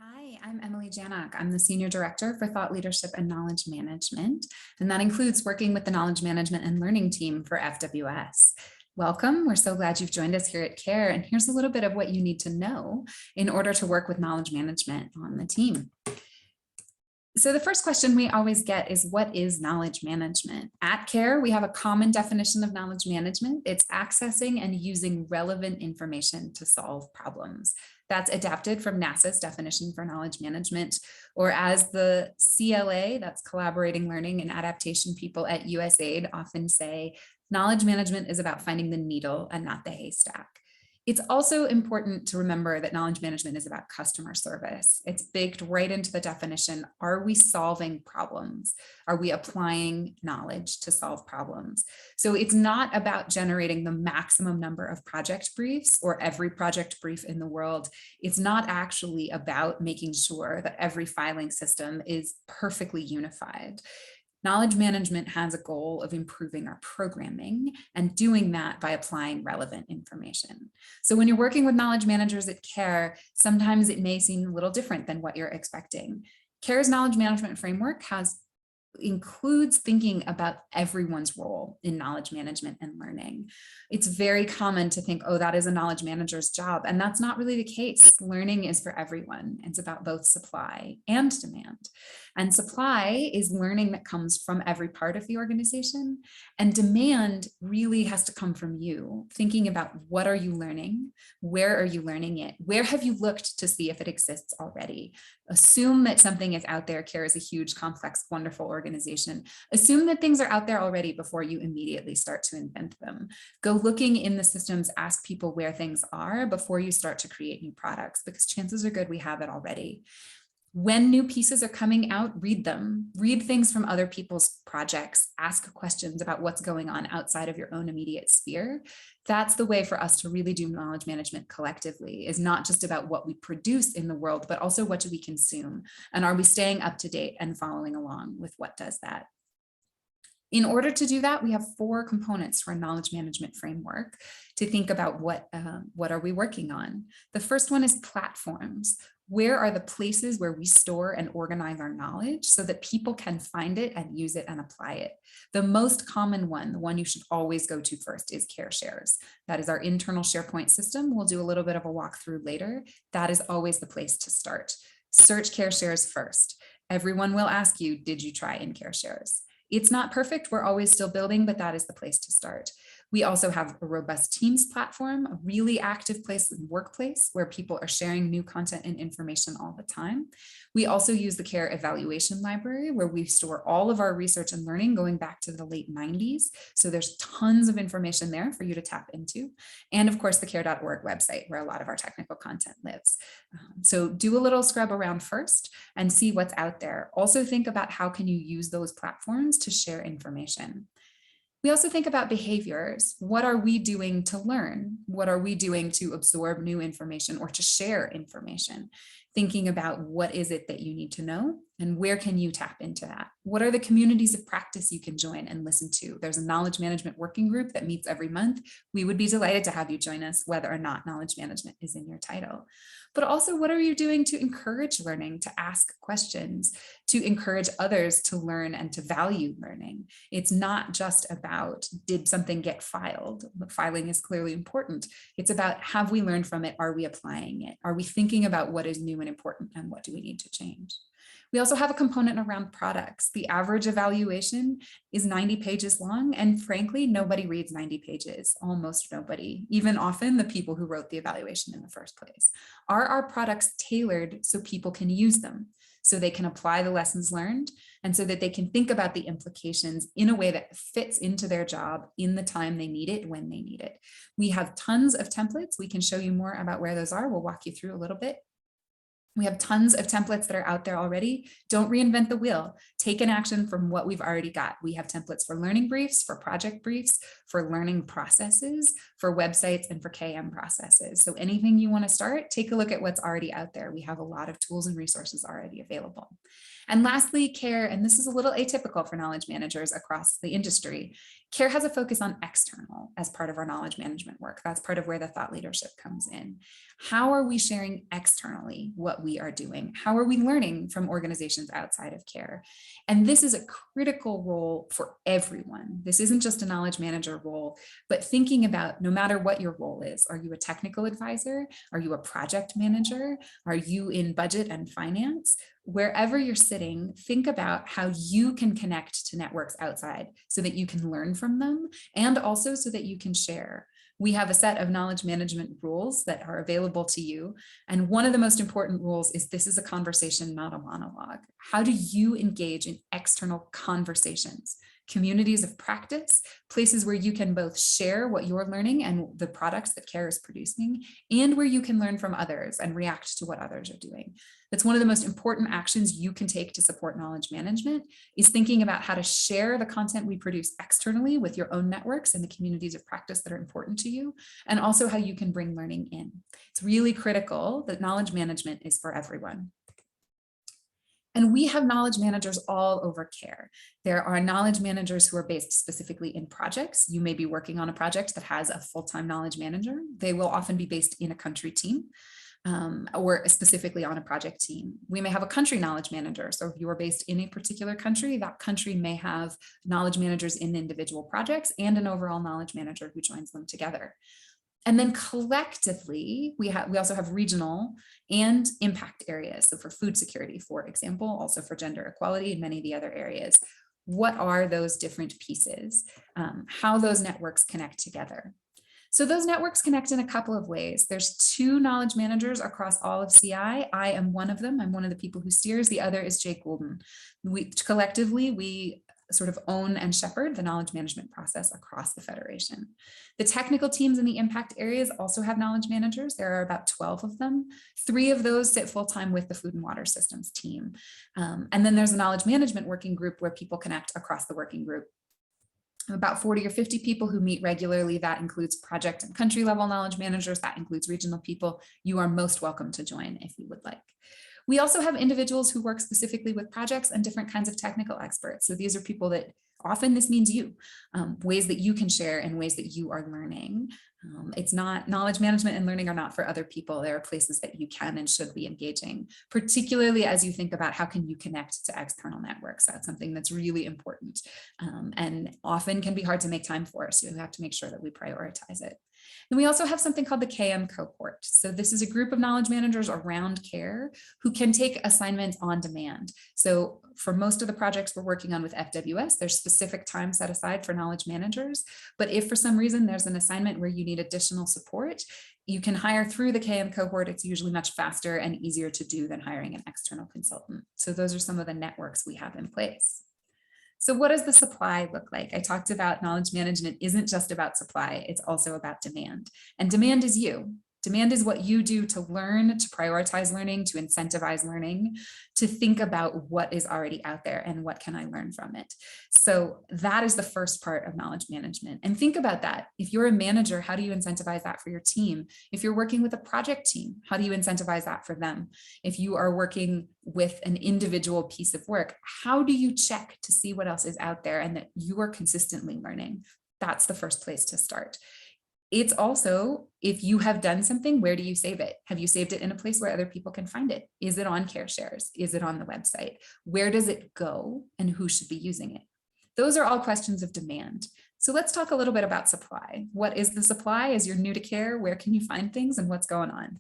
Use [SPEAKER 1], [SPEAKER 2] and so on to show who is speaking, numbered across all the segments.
[SPEAKER 1] Hi, I'm Emily Janak. I'm the Senior Director for Thought Leadership and Knowledge Management, and that includes working with the Knowledge Management and Learning team for FWS. Welcome. We're so glad you've joined us here at CARE, and here's a little bit of what you need to know in order to work with knowledge management on the team. So the first question we always get is, what is knowledge management? At CARE, we have a common definition of knowledge management. It's accessing and using relevant information to solve problems. That's adapted from NASA's definition for knowledge management, or as the CLA, that's Collaborating Learning and Adaptation people at USAID often say, knowledge management is about finding the needle and not the haystack. It's also important to remember that knowledge management is about customer service. It's baked right into the definition. Are we solving problems? Are we applying knowledge to solve problems? So it's not about generating the maximum number of project briefs or every project brief in the world. It's not actually about making sure that every filing system is perfectly unified. Knowledge management has a goal of improving our programming and doing that by applying relevant information. So when you're working with knowledge managers at CARE, sometimes it may seem a little different than what you're expecting. CARE's knowledge management framework includes thinking about everyone's role in knowledge management and learning. It's very common to think, oh, that is a knowledge manager's job. And that's not really the case. Learning is for everyone. It's about both supply and demand. And supply is learning that comes from every part of the organization. And demand really has to come from you, thinking about what are you learning? Where are you learning it? Where have you looked to see if it exists already? Assume that something is out there. CARE is a huge, complex, wonderful organization. Assume that things are out there already before you immediately start to invent them. Go looking in the systems, ask people where things are before you start to create new products, because chances are good we have it already. When new pieces are coming out, read them, read things from other people's projects, ask questions about what's going on outside of your own immediate sphere. That's the way for us to really do knowledge management collectively, is not just about what we produce in the world, but also what do we consume? And are we staying up to date and following along with what does that? In order to do that, we have 4 components for a knowledge management framework to think about what are we working on. The first one is platforms. Where are the places where we store and organize our knowledge so that people can find it and use it and apply it? The most common one, the one you should always go to first, is CareShares. That is our internal SharePoint system. We'll do a little bit of a walkthrough later. That is always the place to start. Search CareShares first. Everyone will ask you, did you try in CareShares? It's not perfect. We're always still building, but that is the place to start. We also have a robust Teams platform, a really active place and workplace where people are sharing new content and information all the time. We also use the CARE evaluation library, where we store all of our research and learning going back to the late 90s. So there's tons of information there for you to tap into. And of course, the care.org website, where a lot of our technical content lives. So do a little scrub around first and see what's out there. Also think about how can you use those platforms to share information. We also think about behaviors. What are we doing to learn? What are we doing to absorb new information or to share information? Thinking about what is it that you need to know and where can you tap into that? What are the communities of practice you can join and listen to? There's a knowledge management working group that meets every month. We would be delighted to have you join us, whether or not knowledge management is in your title. But also, what are you doing to encourage learning, to ask questions, to encourage others to learn and to value learning? It's not just about, did something get filed? Filing is clearly important. It's about, have we learned from it? Are we applying it? Are we thinking about what is new and important and what do we need to change? We also have a component around products. The average evaluation is 90 pages long, and frankly, nobody reads 90 pages, almost nobody, even often the people who wrote the evaluation in the first place. Are our products tailored so people can use them, so they can apply the lessons learned, and so that they can think about the implications in a way that fits into their job in the time they need it, when they need it? We have tons of templates. We can show you more about where those are. We'll walk you through a little bit. We have tons of templates that are out there already. Don't reinvent the wheel. Take an action from what we've already got. We have templates for learning briefs, for project briefs, for learning processes, for websites, and for KM processes. So anything you want to start, take a look at what's already out there. We have a lot of tools and resources already available. And lastly, CARE, and this is a little atypical for knowledge managers across the industry. CARE has a focus on external as part of our knowledge management work. That's part of where the thought leadership comes in. How are we sharing externally what we are doing? How are we learning from organizations outside of CARE? And this is a critical role for everyone. This isn't just a knowledge manager role, but thinking about no matter what your role is. Are you a technical advisor? Are you a project manager? Are you in budget and finance? Wherever you're sitting, think about how you can connect to networks outside so that you can learn from them and also so that you can share. We have a set of knowledge management rules that are available to you. And one of the most important rules is this is a conversation, not a monologue. How do you engage in external conversations? Communities of practice, places where you can both share what you're learning and the products that CARE is producing, and where you can learn from others and react to what others are doing. That's one of the most important actions you can take to support knowledge management, is thinking about how to share the content we produce externally with your own networks and the communities of practice that are important to you, and also how you can bring learning in. It's really critical that knowledge management is for everyone. And we have knowledge managers all over CARE. There are knowledge managers who are based specifically in projects. You may be working on a project that has a full-time knowledge manager. They will often be based in a country team or specifically on a project team. We may have a country knowledge manager. So if you are based in a particular country, that country may have knowledge managers in individual projects and an overall knowledge manager who joins them together. And then collectively, we also have regional and impact areas. So for food security, for example, also for gender equality and many of the other areas. What are those different pieces? How those networks connect together? So those networks connect in a couple of ways. There's 2 knowledge managers across all of CI. I am one of them. I'm one of the people who steers. The other is Jake Goulden. Collectively, we sort of own and shepherd the knowledge management process across the Federation. The technical teams in the impact areas also have knowledge managers. There are about 12 of them. 3 of those sit full-time with the food and water systems team. And then there's a knowledge management working group where people connect across the working group. About 40 or 50 people who meet regularly. That includes project and country level knowledge managers. That includes regional people. You are most welcome to join if you would like. We also have individuals who work specifically with projects and different kinds of technical experts. So these are people that often this means you, ways that you can share and ways that you are learning. It's not knowledge management and learning are not for other people. There are places that you can and should be engaging, particularly as you think about how can you connect to external networks. That's something that's really important and often can be hard to make time for. So you have to make sure that we prioritize it. And we also have something called the KM cohort. So this is a group of knowledge managers around CARE who can take assignments on demand. So for most of the projects we're working on with FWS, there's specific time set aside for knowledge managers. But if for some reason there's an assignment where you need additional support, you can hire through the KM cohort. It's usually much faster and easier to do than hiring an external consultant. So those are some of the networks we have in place. So what does the supply look like? I talked about knowledge management isn't just about supply, it's also about demand. And demand is you. Demand is what you do to learn, to prioritize learning, to incentivize learning, to think about what is already out there and what can I learn from it. So that is the first part of knowledge management. And think about that. If you're a manager, how do you incentivize that for your team? If you're working with a project team, how do you incentivize that for them? If you are working with an individual piece of work, how do you check to see what else is out there and that you are consistently learning? That's the first place to start. It's also, if you have done something, where do you save it? Have you saved it in a place where other people can find it? Is it on CareShares? Is it on the website? Where does it go and who should be using it? Those are all questions of demand. So let's talk a little bit about supply. What is the supply? As you're new to CARE, where can you find things and what's going on?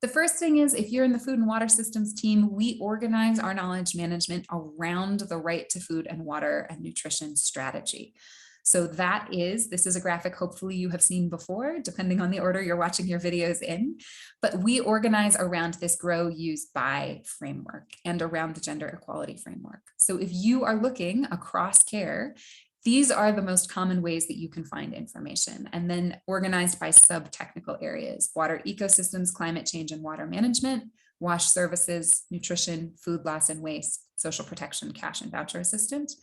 [SPEAKER 1] The first thing is, if you're in the food and water systems team, we organize our knowledge management around the right to food and water and nutrition strategy. So this is a graphic hopefully you have seen before, depending on the order you're watching your videos in, but we organize around this grow, use, buy framework and around the gender equality framework. So if you are looking across CARE, these are the most common ways that you can find information, and then organized by sub-technical areas: water ecosystems, climate change and water management, wash services, nutrition, food loss and waste, social protection, cash and voucher assistance,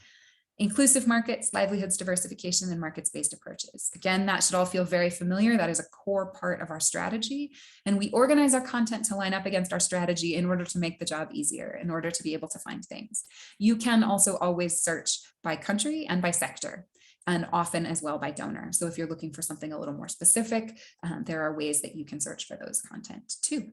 [SPEAKER 1] inclusive markets, livelihoods, diversification, and markets-based approaches. Again, that should all feel very familiar. That is a core part of our strategy. And we organize our content to line up against our strategy in order to make the job easier, in order to be able to find things. You can also always search by country and by sector. and often as well by donor. So if you're looking for something a little more specific, there are ways that you can search for those content too.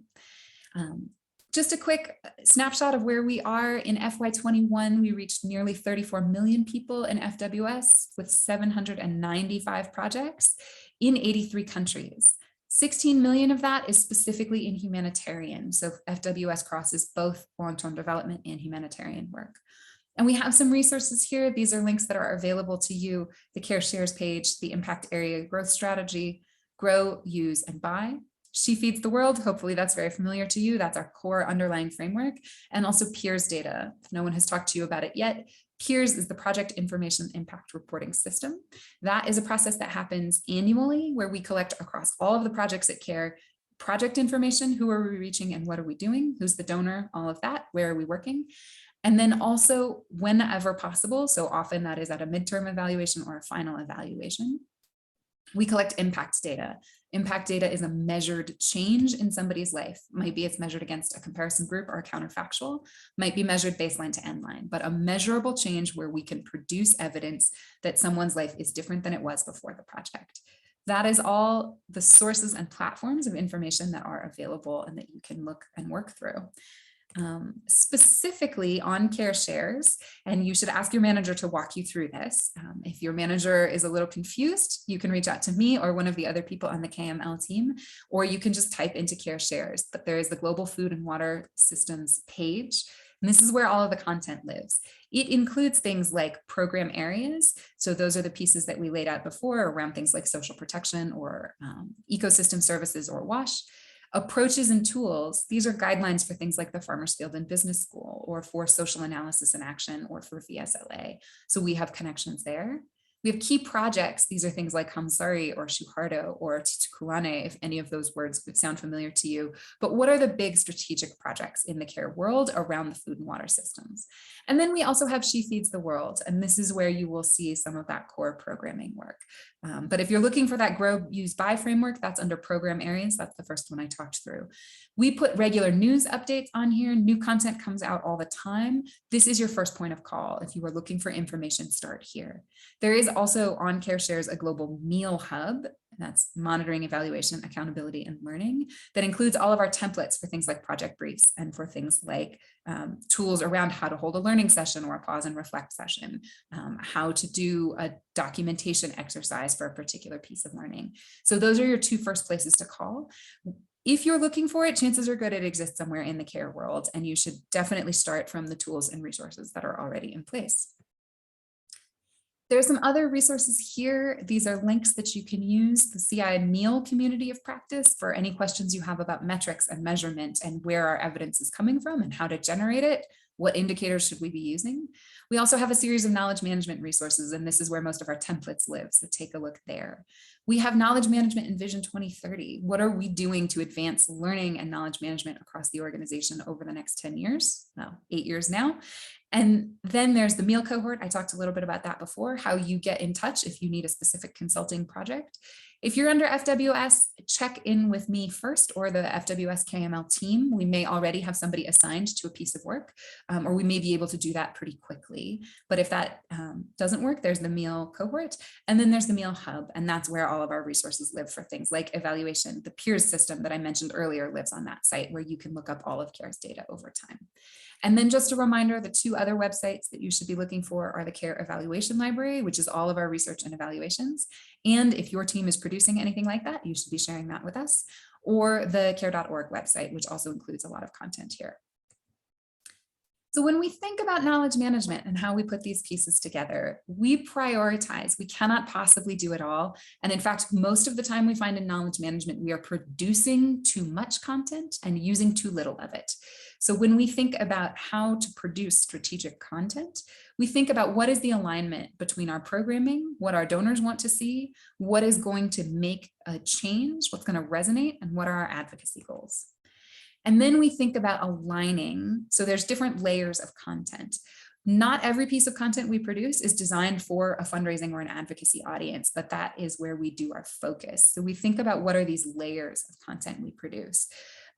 [SPEAKER 1] Just a quick snapshot of where we are. In FY21, we reached nearly 34 million people in FWS with 795 projects in 83 countries. 16 million of that is specifically in humanitarian. So FWS crosses both long-term development and humanitarian work. And we have some resources here. These are links that are available to you: the Care Shares page, the Impact Area Growth Strategy, Grow, Use, and Buy. She Feeds the World, hopefully that's very familiar to you. That's our core underlying framework. And also PEERS data. If no one has talked to you about it yet, PEERS is the Project Information Impact Reporting System. That is a process that happens annually where we collect across all of the projects at CARE project information. Who are we reaching and what are we doing? Who's the donor? All of that. Where are we working? And then also, whenever possible, so often that is at a midterm evaluation or a final evaluation, we collect impact data. Impact data is a measured change in somebody's life. Might be it's measured against a comparison group or a counterfactual, might be measured baseline to end line, but a measurable change where we can produce evidence that someone's life is different than it was before the project. That is all the sources and platforms of information that are available and that you can look and work through. Specifically on Care Shares, and you should ask your manager to walk you through this. If your manager is a little confused, you can reach out to me or one of the other people on the KML team, or you can just type into Care Shares. But there is the Global Food and Water Systems page, and this is where all of the content lives. It includes things like program areas. So those are the pieces that we laid out before around things like social protection or ecosystem services or WASH. Approaches and tools, these are guidelines for things like the Farmers Field and Business School, or for social analysis and action, or for VSLA. So we have connections there. We have key projects. These are things like Hamsari or Shuhardo or Titukuane, if any of those words would sound familiar to you. But what are the big strategic projects in the care world around the food and water systems? And then we also have She Feeds the World. And this is where you will see some of that core programming work. But if you're looking for that Grow, Use, Buy framework, that's under program areas. That's the first one I talked through. We put regular news updates on here. New content comes out all the time. This is your first point of call. If you are looking for information, start here. There is also on Care Shares a global meal hub. That's monitoring, evaluation, accountability, and learning. That includes all of our templates for things like project briefs and for things like tools around how to hold a learning session or a pause and reflect session, how to do a documentation exercise for a particular piece of learning. So those are your two first places to call. If you're looking for it, chances are good it exists somewhere in the care world, and you should definitely start from the tools and resources that are already in place. There's some other resources here. These are links that you can use. The CI Neal community of practice for any questions you have about metrics and measurement and where our evidence is coming from and how to generate it. What indicators should we be using? We also have a series of knowledge management resources, and this is where most of our templates live, so take a look there. We have knowledge management in Vision 2030. What are we doing to advance learning and knowledge management across the organization over the next 10 years? Well, 8 years now. And then there's the meal cohort. I talked a little bit about that before, how you get in touch if you need a specific consulting project. If you're under FWS, check in with me first or the FWS KML team. We may already have somebody assigned to a piece of work, or we may be able to do that pretty quickly. But if that doesn't work, there's the meal cohort, and then there's the meal hub, and that's where all of our resources live for things like evaluation. The PEERS system that I mentioned earlier lives on that site where you can look up all of CARE's data over time. And then just a reminder, the two other websites that you should be looking for are the CARE Evaluation Library, which is all of our research and evaluations. And if your team is producing anything like that, you should be sharing that with us, or the care.org website, which also includes a lot of content here. So when we think about knowledge management and how we put these pieces together, we prioritize. We cannot possibly do it all. And in fact, most of the time we find in knowledge management, we are producing too much content and using too little of it. So when we think about how to produce strategic content, we think about what is the alignment between our programming, what our donors want to see, what is going to make a change, what's going to resonate, and what are our advocacy goals. And then we think about aligning. So there's different layers of content. Not every piece of content we produce is designed for a fundraising or an advocacy audience, but that is where we do our focus. So we think about what are these layers of content we produce.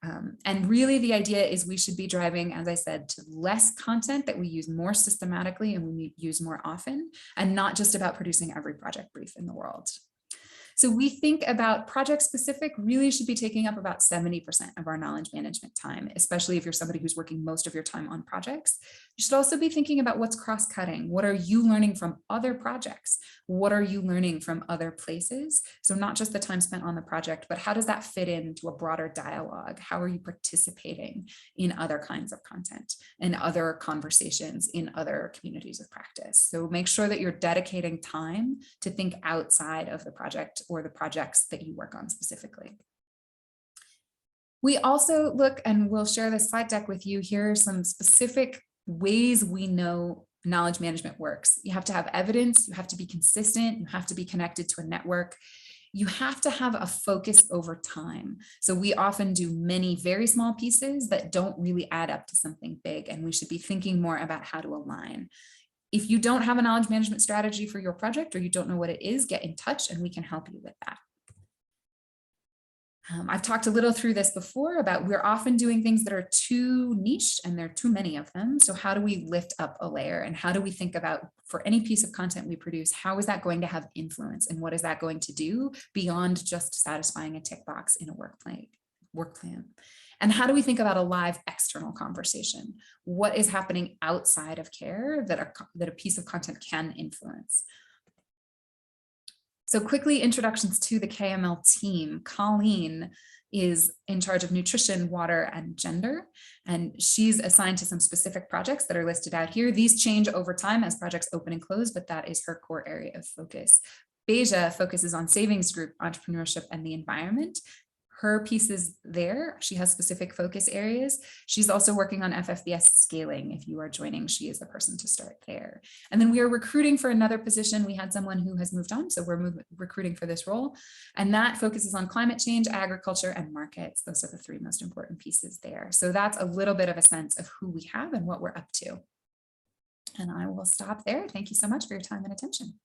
[SPEAKER 1] And really the idea is we should be driving, as I said, to less content that we use more systematically and we use more often, and not just about producing every project brief in the world. So we think about project specific really should be taking up about 70% of our knowledge management time, especially if you're somebody who's working most of your time on projects. You should also be thinking about what's cross-cutting. What are you learning from other projects? What are you learning from other places? So not just the time spent on the project, but how does that fit into a broader dialogue? How are you participating in other kinds of content and other conversations in other communities of practice? So make sure that you're dedicating time to think outside of the project or the projects that you work on specifically. We also look, and we'll share this slide deck with you. Here are some specific ways we know knowledge management works. You have to have evidence, you have to be consistent, you have to be connected to a network. You have to have a focus over time. So we often do many very small pieces that don't really add up to something big, and we should be thinking more about how to align. If you don't have a knowledge management strategy for your project or you don't know what it is, get in touch and we can help you with that. I've talked a little through this before about we're often doing things that are too niche and there are too many of them. So how do we lift up a layer and how do we think about for any piece of content we produce, how is that going to have influence and what is that going to do beyond just satisfying a tick box in a work plan? And how do we think about a live external conversation? What is happening outside of care that a piece of content can influence? So quickly, introductions to the KML team. Colleen is in charge of nutrition, water, and gender, and she's assigned to some specific projects that are listed out here. These change over time as projects open and close, but that is her core area of focus. Beja focuses on savings group, entrepreneurship, and the environment. Her pieces there, she has specific focus areas. She's also working on FFBS scaling. If you are joining, she is the person to start there. And then we are recruiting for another position. We had someone who has moved on, so we're recruiting for this role. And that focuses on climate change, agriculture, and markets. Those are the three most important pieces there. So that's a little bit of a sense of who we have and what we're up to. And I will stop there. Thank you so much for your time and attention.